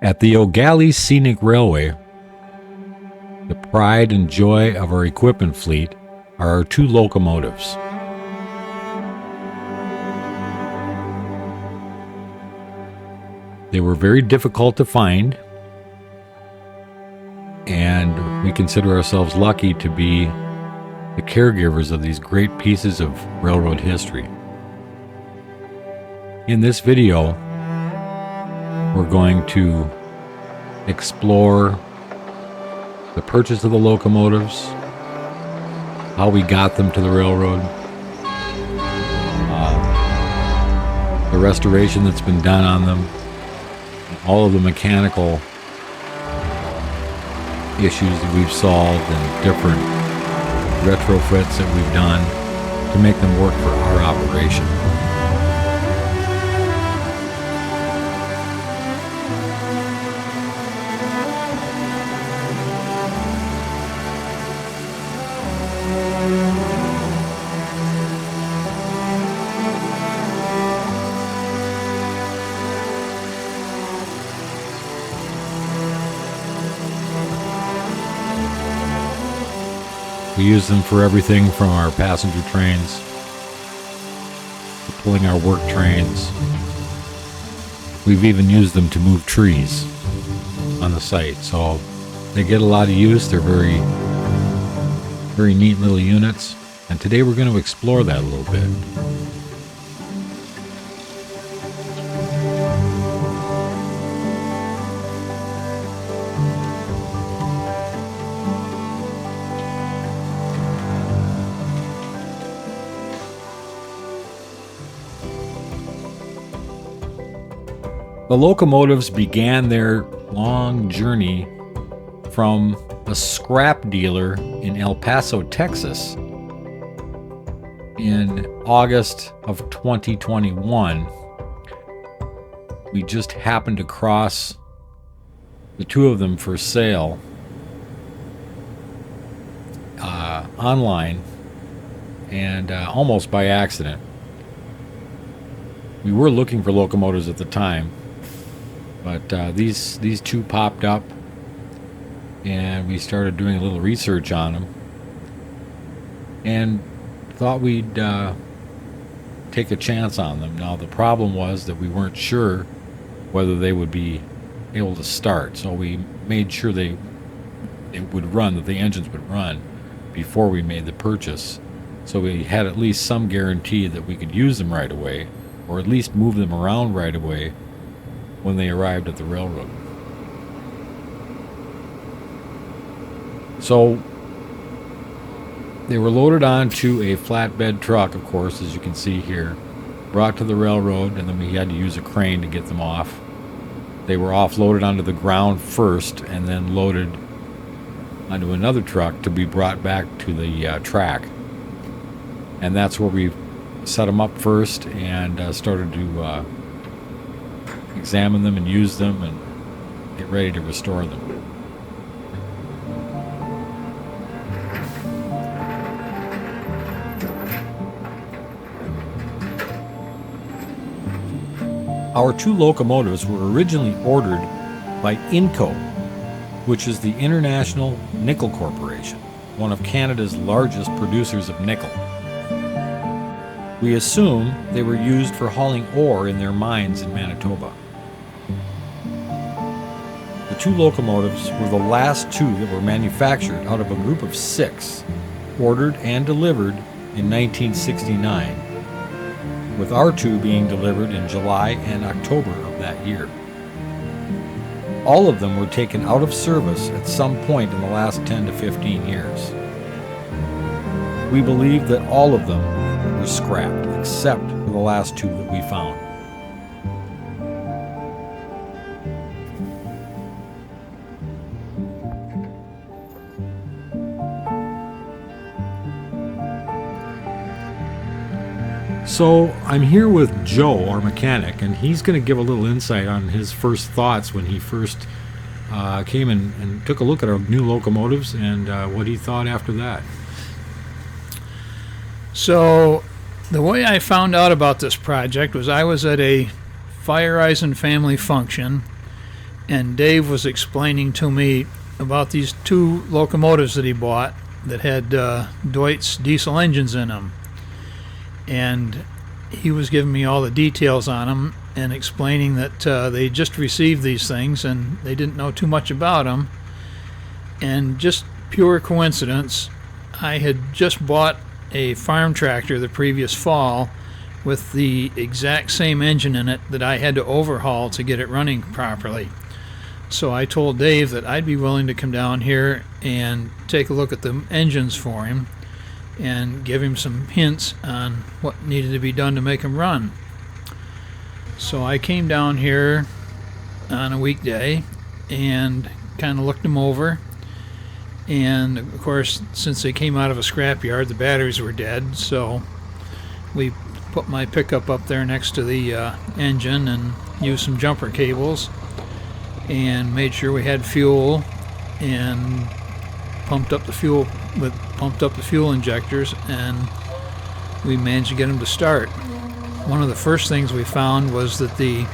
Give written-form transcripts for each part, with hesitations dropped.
At the Eau Galle Scenic Railway, the pride and joy of our equipment fleet are our two locomotives. They were very difficult to find, and we consider ourselves lucky to be the caregivers of these great pieces of railroad history. In this video, we're going to explore the purchase of the locomotives, how we got them to the railroad, the restoration that's been done on them, all of the mechanical issues that we've solved and different retrofits that we've done to make them work for our operation. We use them for everything from our passenger trains to pulling our work trains. We've even used them to move trees on the site, so they get a lot of use. They're very, very neat little units, and today we're going to explore that a little bit. The locomotives began their long journey from a scrap dealer in El Paso, Texas in August of 2021. We just happened to cross the two of them for sale online and almost by accident. We were looking for locomotives at the time, but these two popped up, and we started doing a little research on them, and thought we'd take a chance on them. Now, the problem was that we weren't sure whether they would be able to start, so we made sure it would run, that the engines would run before we made the purchase, so we had at least some guarantee that we could use them right away, or at least move them around right away when they arrived at the railroad. So they were loaded onto a flatbed truck, of course, as you can see here, brought to the railroad, and then we had to use a crane to get them off. They were offloaded onto the ground first and then loaded onto another truck to be brought back to the track. And that's where we set them up first and started to examine them and use them and get ready to restore them. Our two locomotives were originally ordered by INCO, which is the International Nickel Corporation, one of Canada's largest producers of nickel. We assume they were used for hauling ore in their mines in Manitoba. The two locomotives were the last two that were manufactured out of a group of 6, ordered and delivered in 1969, with our two being delivered in July and October of that year. All of them were taken out of service at some point in the last 10 to 15 years. We believe that all of them were scrapped, except for the last two that we found. So I'm here with Joe, our mechanic, and he's going to give a little insight on his first thoughts when he first came and took a look at our new locomotives and what he thought after that. So the way I found out about this project was I was at a Fire Eisen family function, and Dave was explaining to me about these two locomotives that he bought that had Deutz diesel engines in them. And he was giving me all the details on them and explaining that they just received these things and they didn't know too much about them. And just pure coincidence, I had just bought a farm tractor the previous fall with the exact same engine in it that I had to overhaul to get it running properly. So I told Dave that I'd be willing to come down here and take a look at the engines for him and give him some hints on what needed to be done to make them run. So I came down here on a weekday and kind of looked them over. And of course, since they came out of a scrapyard, the batteries were dead, so we put my pickup up there next to the engine and used some jumper cables and made sure we had fuel and pumped up the fuel injectors, and we managed to get them to start. One of the first things we found was that the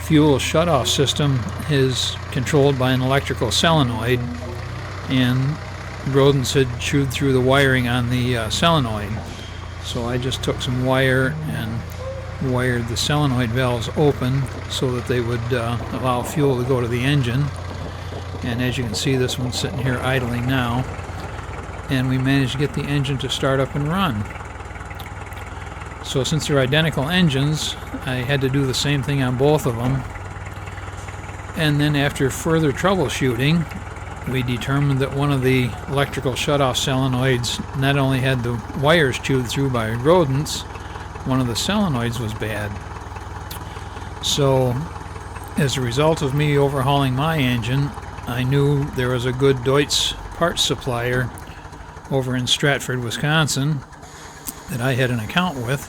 fuel shutoff system is controlled by an electrical solenoid, and rodents had chewed through the wiring on the solenoid. So I just took some wire and wired the solenoid valves open so that they would allow fuel to go to the engine. And as you can see, this one's sitting here idling now. And we managed to get the engine to start up and run. So since they're identical engines, I had to do the same thing on both of them. And then after further troubleshooting, we determined that one of the electrical shutoff solenoids not only had the wires chewed through by rodents, one of the solenoids was bad. So as a result of me overhauling my engine, I knew there was a good Deutz parts supplier over in Stratford, Wisconsin that I had an account with.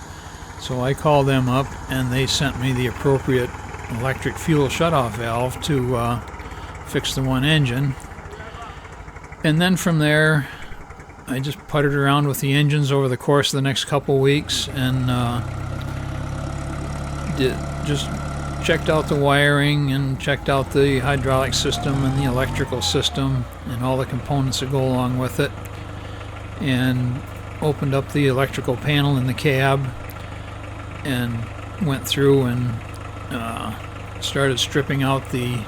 So I called them up and they sent me the appropriate electric fuel shutoff valve to fix the one engine. And then from there, I just puttered around with the engines over the course of the next couple weeks and just checked out the wiring and checked out the hydraulic system and the electrical system and all the components that go along with it, and opened up the electrical panel in the cab and went through and started stripping out the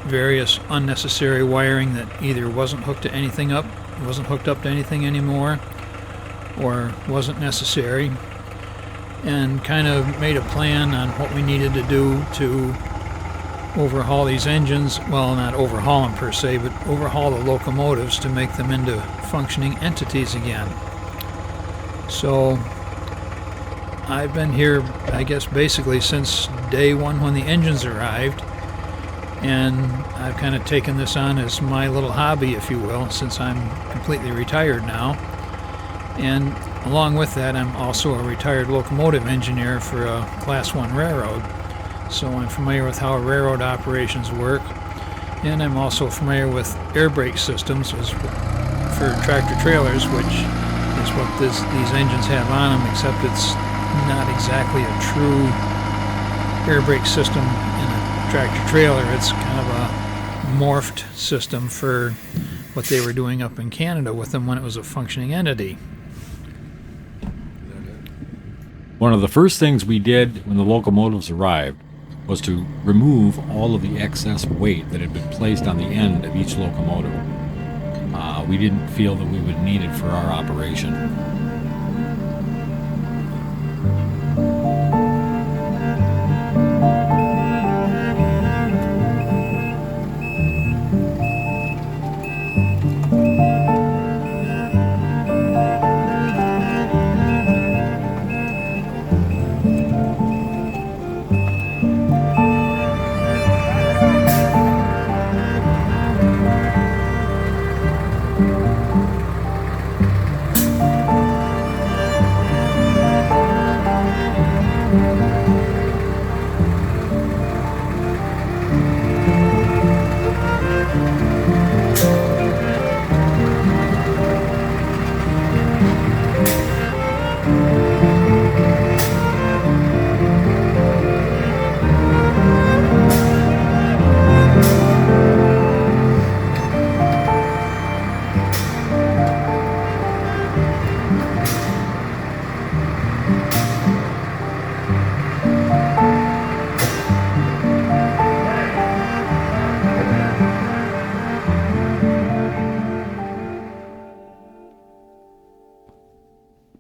various unnecessary wiring that either wasn't hooked to anything wasn't hooked up to anything anymore or wasn't necessary, and kind of made a plan on what we needed to do to overhaul these engines. Well, not overhaul them per se, but overhaul the locomotives to make them into functioning entities again. So I've been here, I guess, basically since day one when the engines arrived, and I've kind of taken this on as my little hobby, if you will, since I'm completely retired now. And along with that, I'm also a retired locomotive engineer for a Class 1 railroad. So I'm familiar with how railroad operations work. And I'm also familiar with air brake systems for tractor trailers, which is what these engines have on them, except it's not exactly a true air brake system in a tractor trailer. It's kind of a morphed system for what they were doing up in Canada with them when it was a functioning entity. One of the first things we did when the locomotives arrived was to remove all of the excess weight that had been placed on the end of each locomotive. We didn't feel that we would need it for our operation.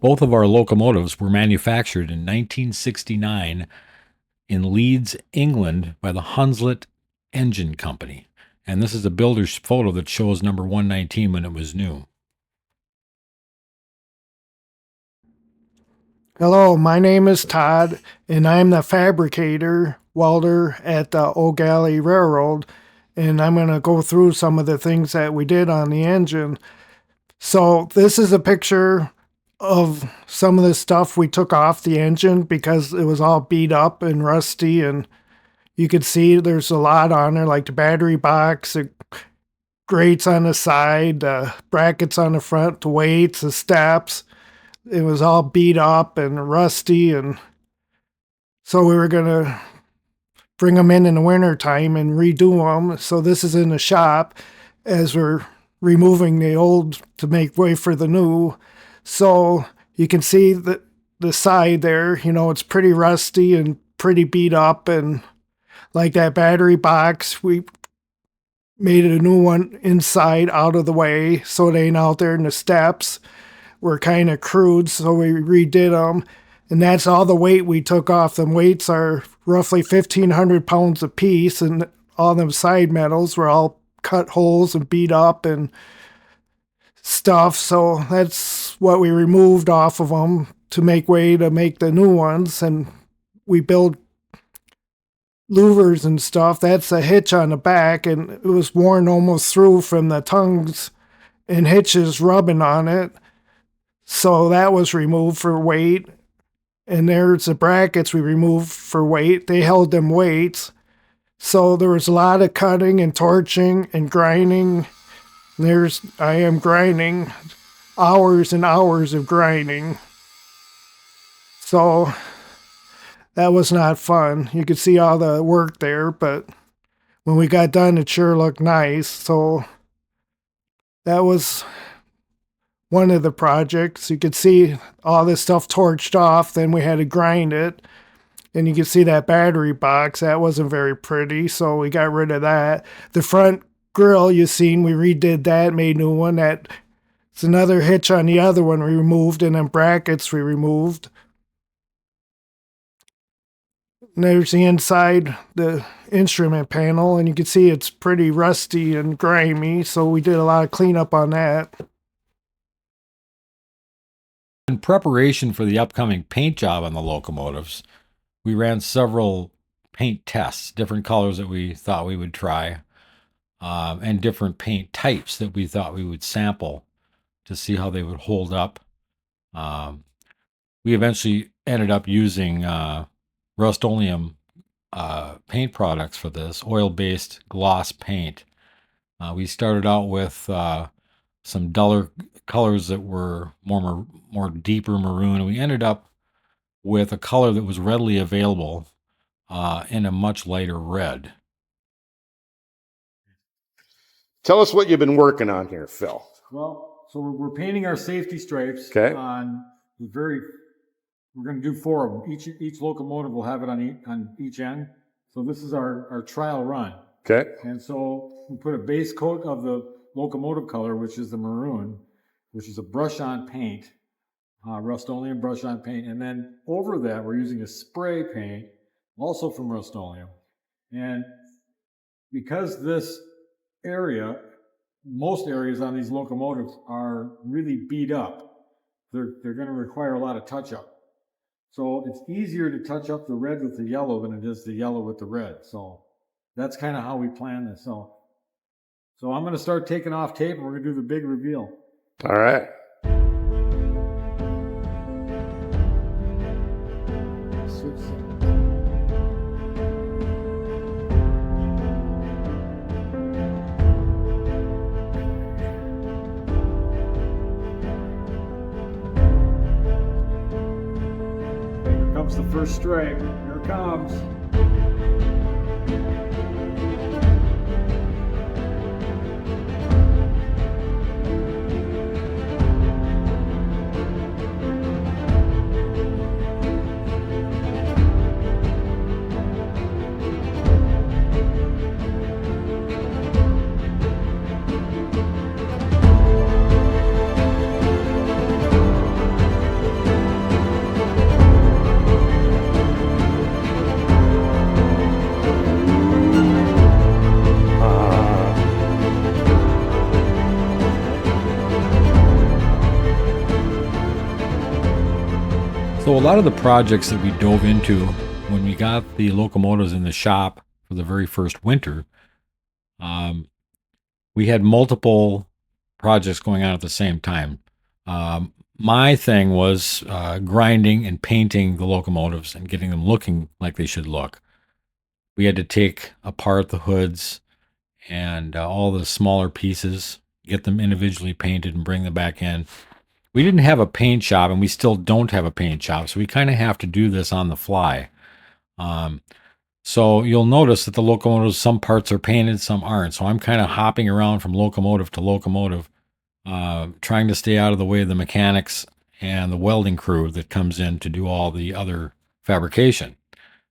Both of our locomotives were manufactured in 1969 in Leeds, England by the Hunslet Engine Company. And this is a builder's photo that shows number 119 when it was new. Hello, my name is Todd, and I'm the fabricator welder at the Eau Galle Railroad, and I'm going to go through some of the things that we did on the engine. So this is a picture of some of the stuff we took off the engine because it was all beat up and rusty, and you could see there's a lot on there, like the battery box, the grates on the side, the brackets on the front, the weights, the steps. It was all beat up and rusty, and so we were going to bring them in the winter time and redo them. So this is in the shop as we're removing the old to make way for the new. So you can see the side there, it's pretty rusty and pretty beat up, and like that battery box, we made a new one inside out of the way so it ain't out there in the steps. Were kind of crude, so we redid them, and that's all the weight we took off. Them weights are roughly 1,500 pounds a piece, and all them side metals were all cut holes and beat up and stuff, so that's what we removed off of them to make way to make the new ones. And we build louvers and stuff. That's a hitch on the back, and it was worn almost through from the tongues and hitches rubbing on it. So that was removed for weight. And there's the brackets we removed for weight. They held them weights. So there was a lot of cutting and torching and grinding. I am grinding, hours and hours of grinding. So that was not fun. You could see all the work there, but when we got done, it sure looked nice. So that was one of the projects. You could see all this stuff torched off, then we had to grind it. And you can see that battery box, that wasn't very pretty, so we got rid of that. The front grill you seen, we redid that, made a new one. That's another hitch on the other one we removed, and then brackets we removed. And there's the inside, the instrument panel, and you can see it's pretty rusty and grimy, so we did a lot of cleanup on that. In preparation for the upcoming paint job on the locomotives, we ran several paint tests, different colors that we thought we would try, and different paint types that we thought we would sample to see how they would hold up. We eventually ended up using Rust-Oleum paint products for this, oil-based gloss paint. We started out with some duller colors that were more deeper maroon, and we ended up with a color that was readily available in a much lighter red. Tell us what you've been working on here, Phil. Well, so we're painting our safety stripes. Okay. We're going to do 4 of them. Each locomotive will have it on each end. So this is our trial run. Okay. And so we put a base coat of the locomotive color, which is the maroon, which is a brush-on paint, Rust-Oleum brush-on paint. And then over that, we're using a spray paint, also from Rust-Oleum. And because this area, most areas on these locomotives are really beat up, they're going to require a lot of touch-up. So it's easier to touch up the red with the yellow than it is the yellow with the red. So that's kind of how we plan this. So I'm going to start taking off tape, and we're going to do the big reveal. All right. Here comes the first stripe. Here it comes. So a lot of the projects that we dove into when we got the locomotives in the shop for the very first winter, we had multiple projects going on at the same time. My thing was grinding and painting the locomotives and getting them looking like they should look. We had to take apart the hoods and all the smaller pieces, get them individually painted and bring them back in. We didn't have a paint shop, and we still don't have a paint shop, so we kind of have to do this on the fly. So you'll notice that the locomotives, some parts are painted, some aren't. So I'm kind of hopping around from locomotive to locomotive, trying to stay out of the way of the mechanics and the welding crew that comes in to do all the other fabrication.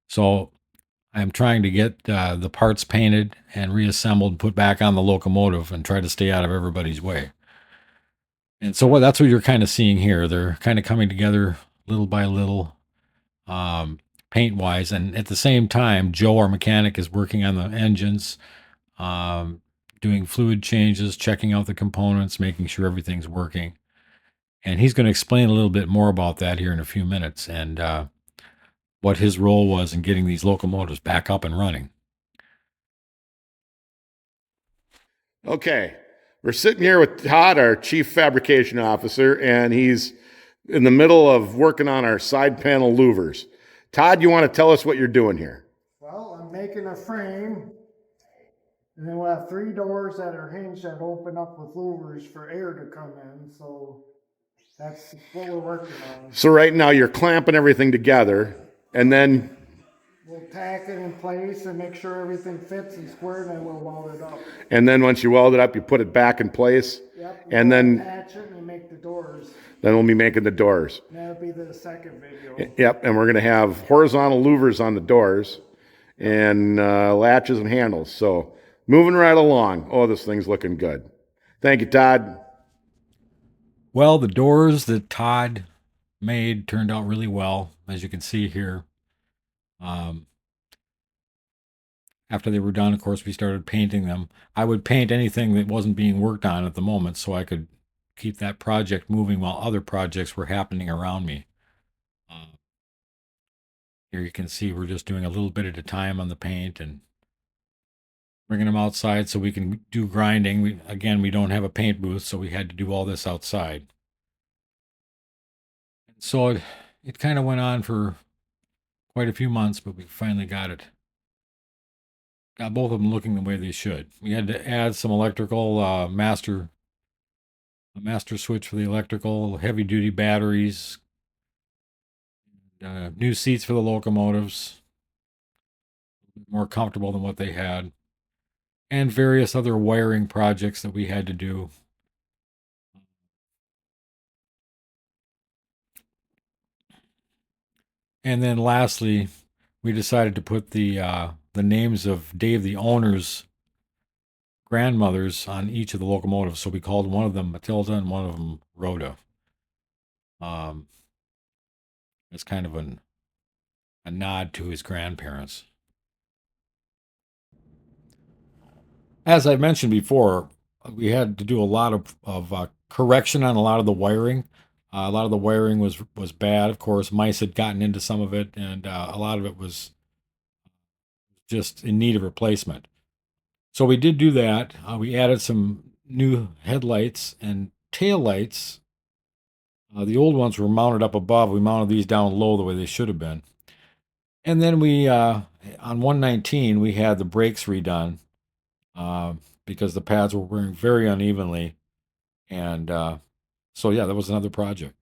So I'm trying to get the parts painted and reassembled and put back on the locomotive and try to stay out of everybody's way. And so that's what you're kind of seeing here. They're kind of coming together little by little, paint-wise. And at the same time, Joe, our mechanic, is working on the engines, doing fluid changes, checking out the components, making sure everything's working. And he's going to explain a little bit more about that here in a few minutes and what his role was in getting these locomotives back up and running. Okay. We're sitting here with Todd, our chief fabrication officer, and he's in the middle of working on our side panel louvers. Todd, you want to tell us what you're doing here? Well, I'm making a frame, and then we'll have 3 doors that are hinged that open up with louvers for air to come in, so that's what we're working on. So right now you're clamping everything together, and then We'll tack it in place and make sure everything fits and square, and then we'll weld it up. once you weld it up, you put it back in place. Yep. And then patch it and make the doors. Then we'll be making the doors. And that'll be the second video. Yep, and we're going to have horizontal louvers on the doors and latches and handles. So moving right along. Oh, this thing's looking good. Thank you, Todd. Well, the doors that Todd made turned out really well, as you can see here. After they were done, of course, we started painting them. I would paint anything that wasn't being worked on at the moment so I could keep that project moving while other projects were happening around me. Here you can see we're just doing a little bit at a time on the paint and bringing them outside so we can do grinding. We don't have a paint booth, so we had to do all this outside. And so it kind of went on for quite a few months, but we finally got both of them looking the way they should. We had to add some electrical, master switch for the electrical, heavy duty batteries, new seats for the locomotives, more comfortable than what they had, and various other wiring projects that we had to do. And then lastly, we decided to put the names of Dave, the owner's grandmothers, on each of the locomotives. So we called one of them Matilda and one of them Rhoda. It's kind of a nod to his grandparents. As I mentioned before, we had to do a lot of correction on a lot of the wiring. A lot of the wiring was bad. Of course, mice had gotten into some of it, and a lot of it was just in need of replacement. So we did do that. We added some new headlights and tail lights. The old ones were mounted up above. We mounted these down low the way they should have been. And then we, on 119, we had the brakes redone because the pads were wearing very unevenly. And so, yeah, that was another project.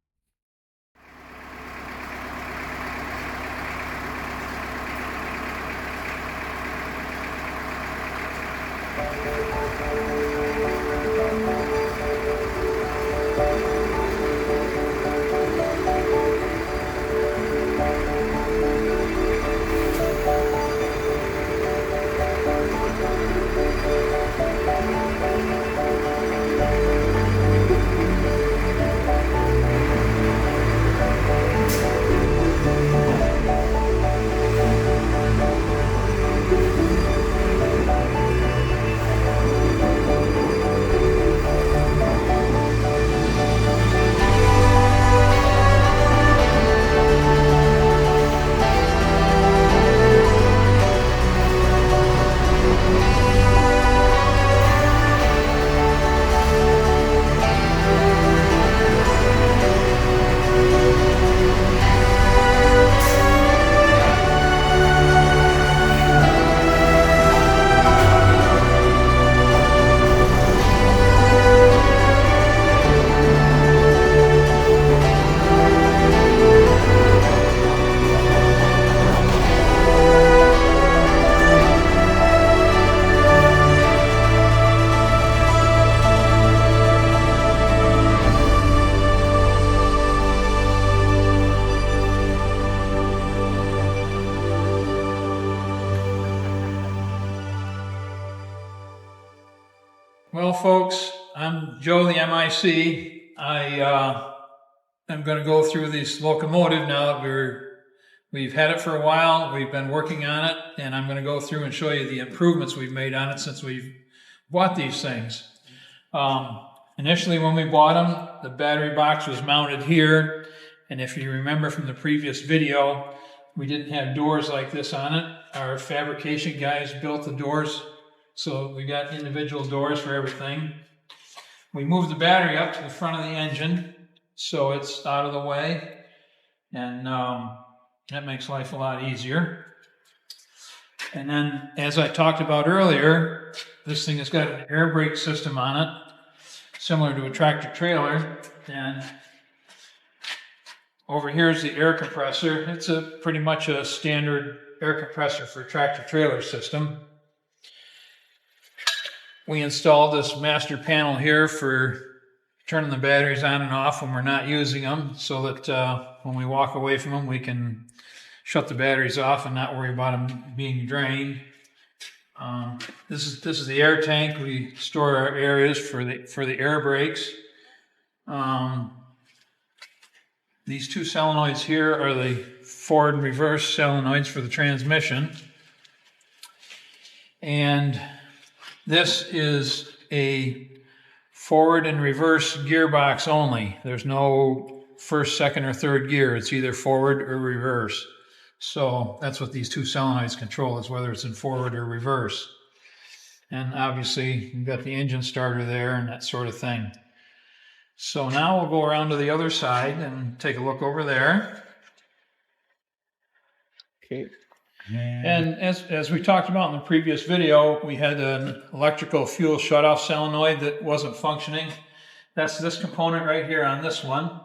Joe, the MIC. I'm going to go through this locomotive now that we've had it for a while. We've been working on it, and I'm going to go through and show you the improvements we've made on it since we've bought these things. Initially, when we bought them, the battery box was mounted here, and if you remember from the previous video, we didn't have doors like this on it. Our fabrication guys built the doors, so we got individual doors for everything. We moved the battery up to the front of the engine, so it's out of the way, and that makes life a lot easier. And then, as I talked about earlier, this thing has got an air brake system on it, similar to a tractor trailer, and over here is the air compressor. It's pretty much a standard air compressor for a tractor trailer system. We installed this master panel here for turning the batteries on and off when we're not using them, so that when we walk away from them, we can shut the batteries off and not worry about them being drained. This is the air tank. We store our areas for the air brakes. These two solenoids here are the forward and reverse solenoids for the transmission. And this is a forward and reverse gearbox only. There's no first, second, or third gear. It's either forward or reverse. So that's what these two solenoids control, is whether it's in forward or reverse. And obviously you've got the engine starter there and that sort of thing. So now we'll go around to the other side and take a look over there. Okay. And as we talked about in the previous video, we had an electrical fuel shutoff solenoid that wasn't functioning. That's this component right here on this one.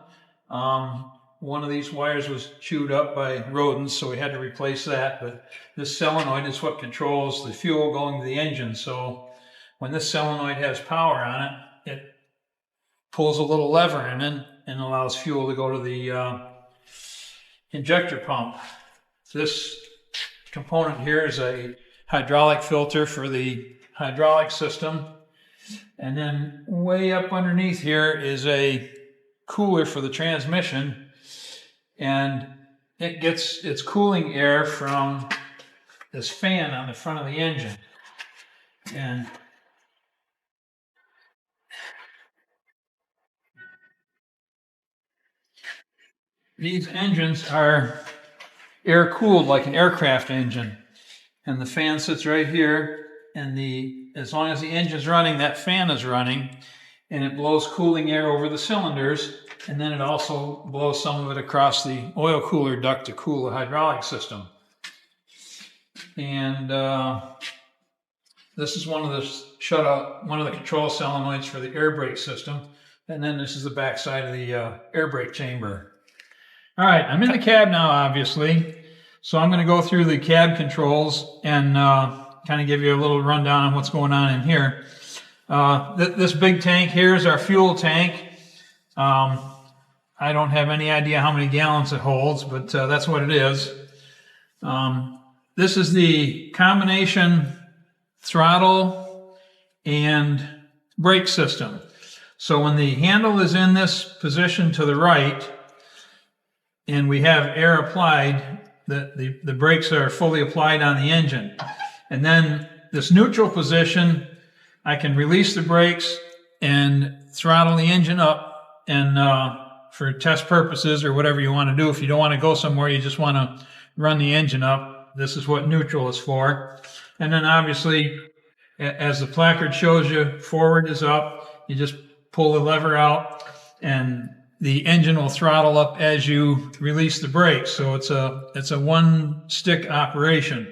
One of these wires was chewed up by rodents, so we had to replace that. But this solenoid is what controls the fuel going to the engine. So when this solenoid has power on it, it pulls a little lever in it and allows fuel to go to the injector pump. This component here is a hydraulic filter for the hydraulic system. And then way up underneath here is a cooler for the transmission. And it gets its cooling air from this fan on the front of the engine. And these engines are air-cooled like an aircraft engine. And the fan sits right here, and as long as the engine's running, that fan is running, and it blows cooling air over the cylinders, and then it also blows some of it across the oil cooler duct to cool the hydraulic system. And this is one of the control solenoids for the air brake system, and then this is the back side of the air brake chamber. All right, I'm in the cab now, obviously, so I'm going to go through the cab controls and kind of give you a little rundown on what's going on in here. This big tank here is our fuel tank. I don't have any idea how many gallons it holds, but that's what it is. This is the combination throttle and brake system. So when the handle is in this position to the right, and we have air applied, the brakes are fully applied on the engine. And then this neutral position, I can release the brakes and throttle the engine up, and for test purposes or whatever you want to do. If you don't want to go somewhere, you just want to run the engine up, this is what neutral is for. And then obviously, as the placard shows you, forward is up. You just pull the lever out and the engine will throttle up as you release the brakes. So it's a one stick operation.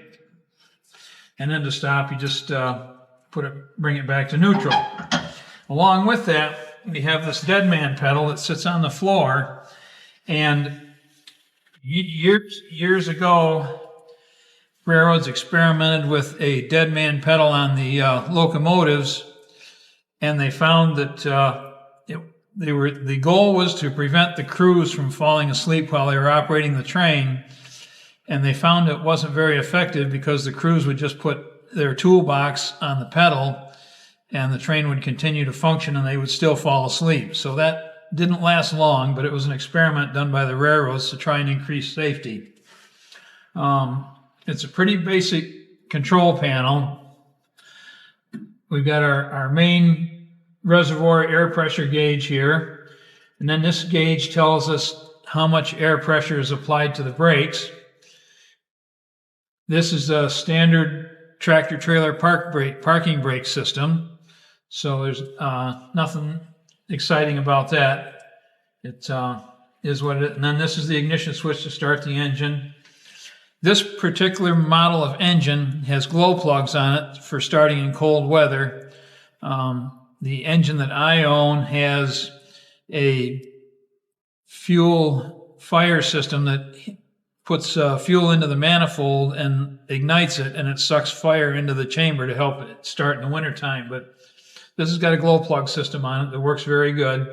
And then to stop, you just bring it back to neutral. Along with that, we have this dead man pedal that sits on the floor. And years ago, railroads experimented with a dead man pedal on the locomotives, and they found that the goal was to prevent the crews from falling asleep while they were operating the train. And they found it wasn't very effective because the crews would just put their toolbox on the pedal and the train would continue to function and they would still fall asleep. So that didn't last long, but it was an experiment done by the railroads to try and increase safety. It's a pretty basic control panel. We've got our main reservoir air pressure gauge here, and then this gauge tells us how much air pressure is applied to the brakes. This is a standard tractor-trailer parking brake system, so there's nothing exciting about that. It is what it is. And then this is the ignition switch to start the engine. This particular model of engine has glow plugs on it for starting in cold weather. The engine that I own has a fuel fire system that puts fuel into the manifold and ignites it, and it sucks fire into the chamber to help it start in the wintertime. But this has got a glow plug system on it that works very good.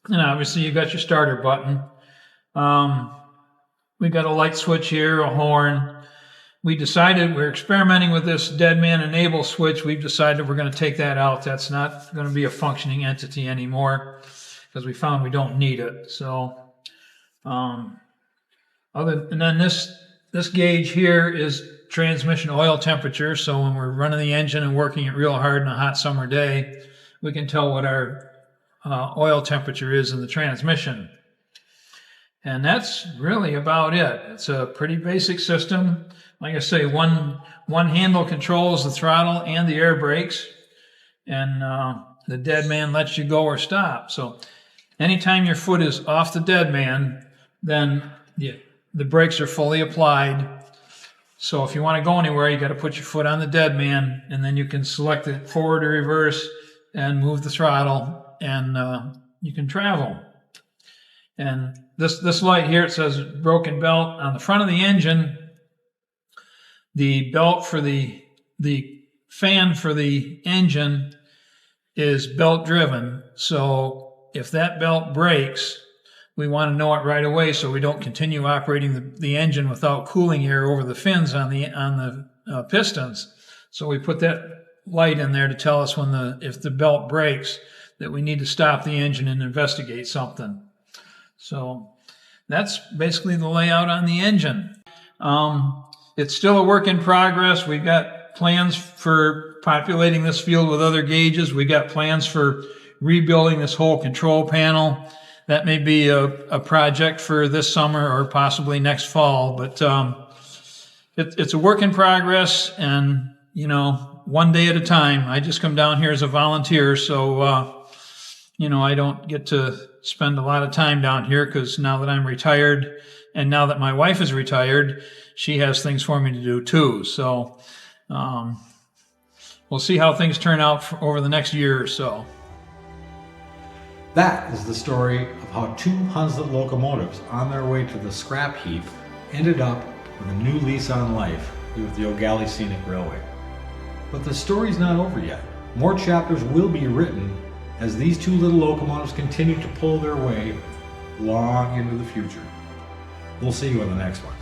And obviously you've got your starter button. We've got a light switch here, a horn. We're experimenting with this dead man enable switch. We've decided we're going to take that out. That's not going to be a functioning entity anymore because we found we don't need it. So, and then this gauge here is transmission oil temperature. So when we're running the engine and working it real hard on a hot summer day, we can tell what our oil temperature is in the transmission. And that's really about it. It's a pretty basic system. Like I say, one handle controls the throttle and the air brakes, and the dead man lets you go or stop. So anytime your foot is off the dead man, then the brakes are fully applied. So if you want to go anywhere, you got to put your foot on the dead man, and then you can select it forward or reverse and move the throttle, and you can travel. And this light here, it says broken belt on the front of the engine. The belt for the fan for the engine is belt driven. So if that belt breaks, we want to know it right away so we don't continue operating the engine without cooling air over the fins on the pistons. So we put that light in there to tell us if the belt breaks that we need to stop the engine and investigate something. So that's basically the layout on the engine. It's still a work in progress. We've got plans for populating this field with other gauges. We've got plans for rebuilding this whole control panel. That may be a project for this summer or possibly next fall, but it's a work in progress, and one day at a time. I just come down here as a volunteer, so I don't get to spend a lot of time down here because now that I'm retired and now that my wife is retired, she has things for me to do too. So we'll see how things turn out over the next year or so. That is the story of how two Hunslet locomotives on their way to the scrap heap ended up with a new lease on life with the Eau Galle Scenic Railway. But the story's not over yet. More chapters will be written as these two little locomotives continue to pull their way long into the future. We'll see you in the next one.